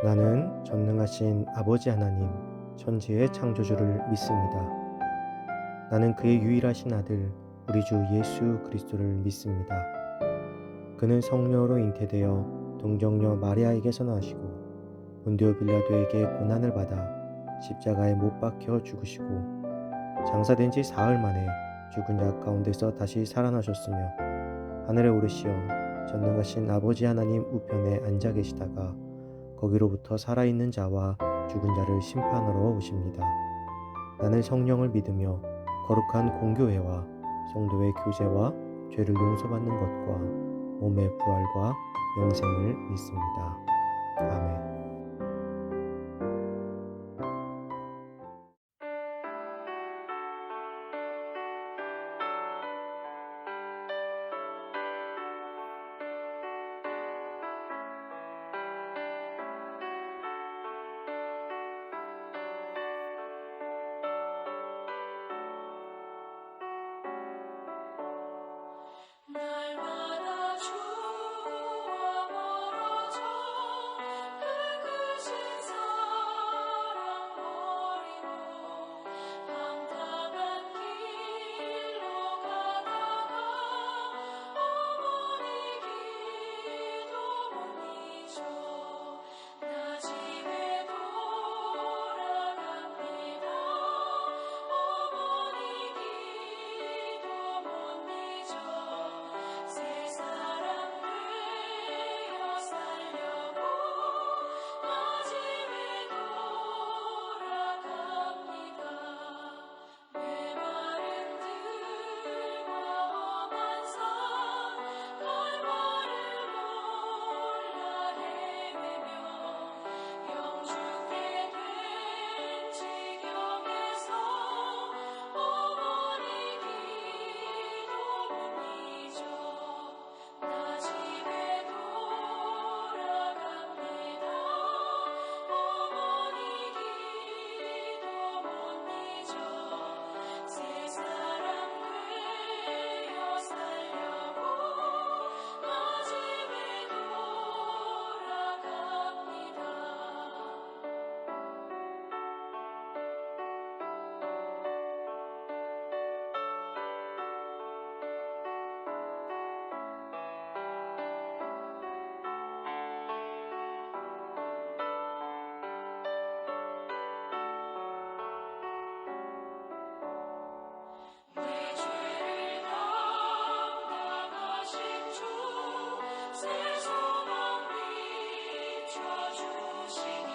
나는 전능하신 아버지 하나님, 천지의 창조주를 믿습니다. 나는 그의 유일하신 아들, 우리 주 예수 그리스도를 믿습니다. 그는 성령으로 잉태되어 동정녀 마리아에게서 나시고 본디오 빌라도에게 고난을 받아 십자가에 못 박혀 죽으시고 장사된 지 사흘 만에 죽은 자 가운데서 다시 살아나셨으며 하늘에 오르시어 전능하신 아버지 하나님 우편에 앉아 계시다가 거기로부터 살아있는 자와 죽은 자를 심판하러 오십니다. 나는 성령을 믿으며 거룩한 공교회와 성도의 교제와 죄를 용서받는 것과 몸의 부활과 영생을 믿습니다. 아멘. 날마다 주와 멀어져 흙으신 사랑 버리고 한탄한 길로 가다가 어머니 기도 못 잊어 나 집에 돌아갑니다. 어머니 기도 못 잊어 새 사람 되어 살려고 나 집에 돌아갑니다. 메마른 들과 험한 산 갈망을 몰라 헤매며 영죽게 된 지경에서 어머니 기도 못 잊어 나 집에 돌아갑니다. 어머니 기도 못 잊어 새 사람 되어 살려고 나 집에 돌아갑니다. 내 죄를 담당하신 주 새 소망 비춰주시니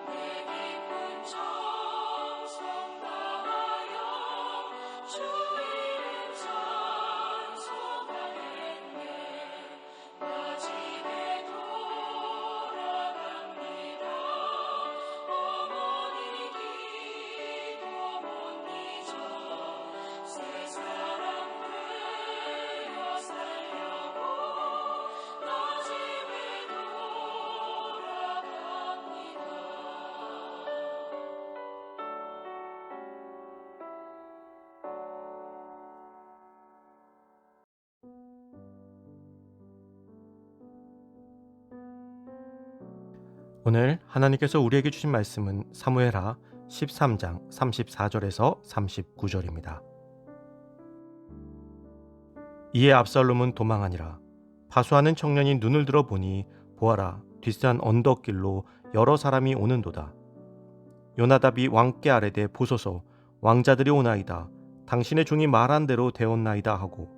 내 깊은 정성 다하여 주 이름 찬송하겠네. 나 집에 돌아갑니다. 어머니 기도 못 잊어 새 사람 되어 살려고 나 집에 돌아갑니다. 오늘 하나님께서 우리에게 주신 말씀은 사무엘하 13장 34절에서 39절입니다. 이에 압살롬은 도망하니라. 파수하는 청년이 눈을 들어 보니 보아라, 뒷산 언덕길로 여러 사람이 오는도다. 요나답이 왕께 아뢰되 보소서, 왕자들이 오나이다. 당신의 종이 말한 대로 되었나이다 하고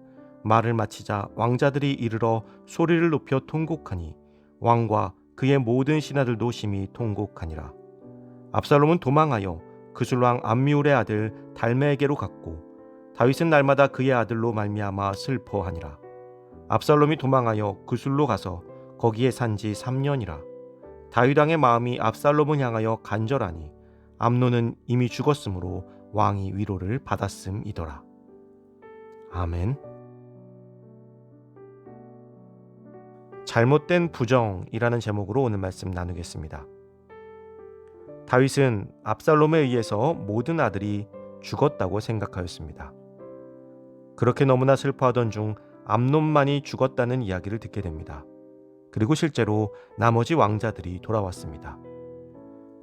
말을 마치자 왕자들이 이르러 소리를 높여 통곡하니 왕과 그의 모든 신하들도 심히 통곡하니라. 압살롬은 도망하여 그술왕 암미울의 아들 달메에게로 갔고 다윗은 날마다 그의 아들로 말미암아 슬퍼하니라. 압살롬이 도망하여 그술로 가서 거기에 산지 3년이라. 다윗 왕의 마음이 압살롬을 향하여 간절하니 암논은 이미 죽었으므로 왕이 위로를 받았음이더라. 아멘. 잘못된 부정이라는 제목으로 오늘 말씀 나누겠습니다. 다윗은 압살롬에 의해서 모든 아들이 죽었다고 생각하였습니다. 그렇게 너무나 슬퍼하던 중 암논만이 죽었다는 이야기를 듣게 됩니다. 그리고 실제로 나머지 왕자들이 돌아왔습니다.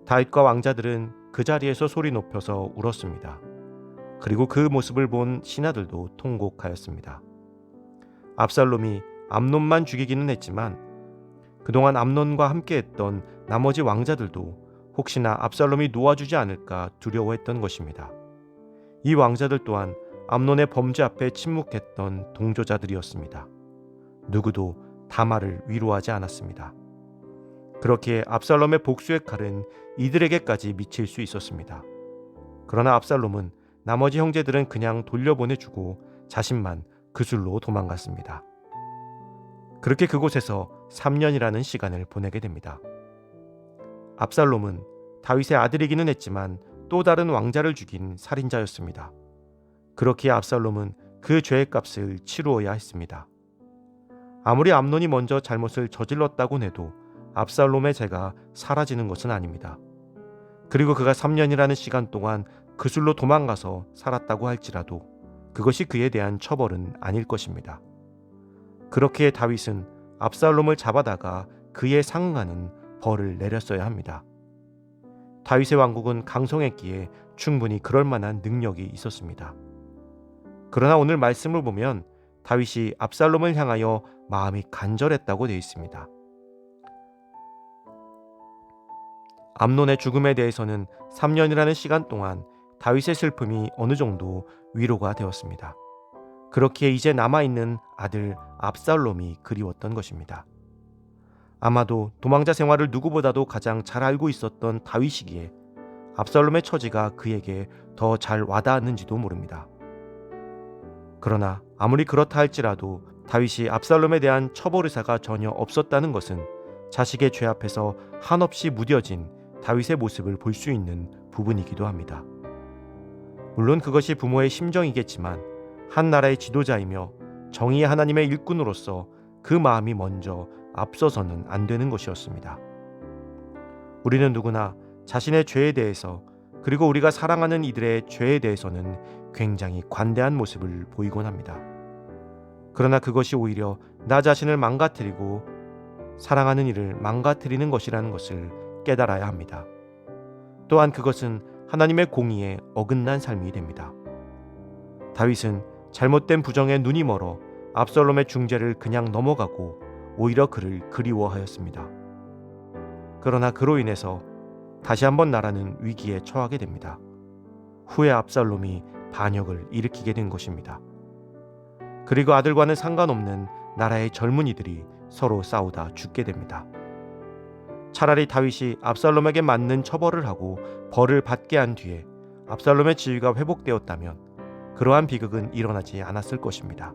다윗과 왕자들은 그 자리에서 소리 높여서 울었습니다. 그리고 그 모습을 본 신하들도 통곡하였습니다. 압살롬이 암논만 죽이기는 했지만 그동안 암논과 함께했던 나머지 왕자들도 혹시나 압살롬이 놓아주지 않을까 두려워했던 것입니다. 이 왕자들 또한 암논의 범죄 앞에 침묵했던 동조자들이었습니다. 누구도 다말을 위로하지 않았습니다. 그렇게 압살롬의 복수의 칼은 이들에게까지 미칠 수 있었습니다. 그러나 압살롬은 나머지 형제들은 그냥 돌려보내주고 자신만 그술로 도망갔습니다. 그렇게 그곳에서 3년이라는 시간을 보내게 됩니다. 압살롬은 다윗의 아들이기는 했지만 또 다른 왕자를 죽인 살인자였습니다. 그렇기에 압살롬은 그 죄의 값을 치루어야 했습니다. 아무리 암논이 먼저 잘못을 저질렀다곤 해도 압살롬의 죄가 사라지는 것은 아닙니다. 그리고 그가 3년이라는 시간 동안 그술로 도망가서 살았다고 할지라도 그것이 그에 대한 처벌은 아닐 것입니다. 그렇기에 다윗은 압살롬을 잡아다가 그에 상응하는 벌을 내렸어야 합니다. 다윗의 왕국은 강성했기에 충분히 그럴 만한 능력이 있었습니다. 그러나 오늘 말씀을 보면 다윗이 압살롬을 향하여 마음이 간절했다고 되어 있습니다. 암논의 죽음에 대해서는 3년이라는 시간 동안 다윗의 슬픔이 어느 정도 위로가 되었습니다. 그렇기에 이제 남아있는 아들 압살롬이 그리웠던 것입니다. 아마도 도망자 생활을 누구보다도 가장 잘 알고 있었던 다윗이기에 압살롬의 처지가 그에게 더 잘 와닿았는지도 모릅니다. 그러나 아무리 그렇다 할지라도 다윗이 압살롬에 대한 처벌 의사가 전혀 없었다는 것은 자식의 죄 앞에서 한없이 무뎌진 다윗의 모습을 볼 수 있는 부분이기도 합니다. 물론 그것이 부모의 심정이겠지만 한 나라의 지도자이며 정의의 하나님의 일꾼으로서 그 마음이 먼저 앞서서는 안 되는 것이었습니다. 우리는 누구나 자신의 죄에 대해서 그리고 우리가 사랑하는 이들의 죄에 대해서는 굉장히 관대한 모습을 보이곤 합니다. 그러나 그것이 오히려 나 자신을 망가뜨리고 사랑하는 이를 망가뜨리는 것이라는 것을 깨달아야 합니다. 또한 그것은 하나님의 공의에 어긋난 삶이 됩니다. 다윗은 잘못된 부정에 눈이 멀어 압살롬의 중죄를 그냥 넘어가고 오히려 그를 그리워하였습니다. 그러나 그로 인해서 다시 한번 나라는 위기에 처하게 됩니다. 후에 압살롬이 반역을 일으키게 된 것입니다. 그리고 아들과는 상관없는 나라의 젊은이들이 서로 싸우다 죽게 됩니다. 차라리 다윗이 압살롬에게 맞는 처벌을 하고 벌을 받게 한 뒤에 압살롬의 지위가 회복되었다면 그러한 비극은 일어나지 않았을 것입니다.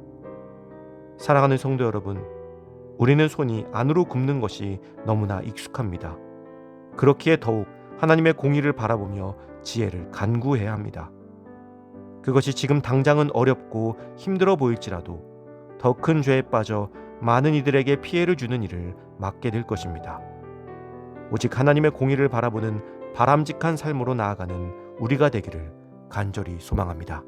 사랑하는 성도 여러분, 우리는 손이 안으로 굽는 것이 너무나 익숙합니다. 그렇기에 더욱 하나님의 공의를 바라보며 지혜를 간구해야 합니다. 그것이 지금 당장은 어렵고 힘들어 보일지라도 더 큰 죄에 빠져 많은 이들에게 피해를 주는 일을 맡게 될 것입니다. 오직 하나님의 공의를 바라보는 바람직한 삶으로 나아가는 우리가 되기를 간절히 소망합니다.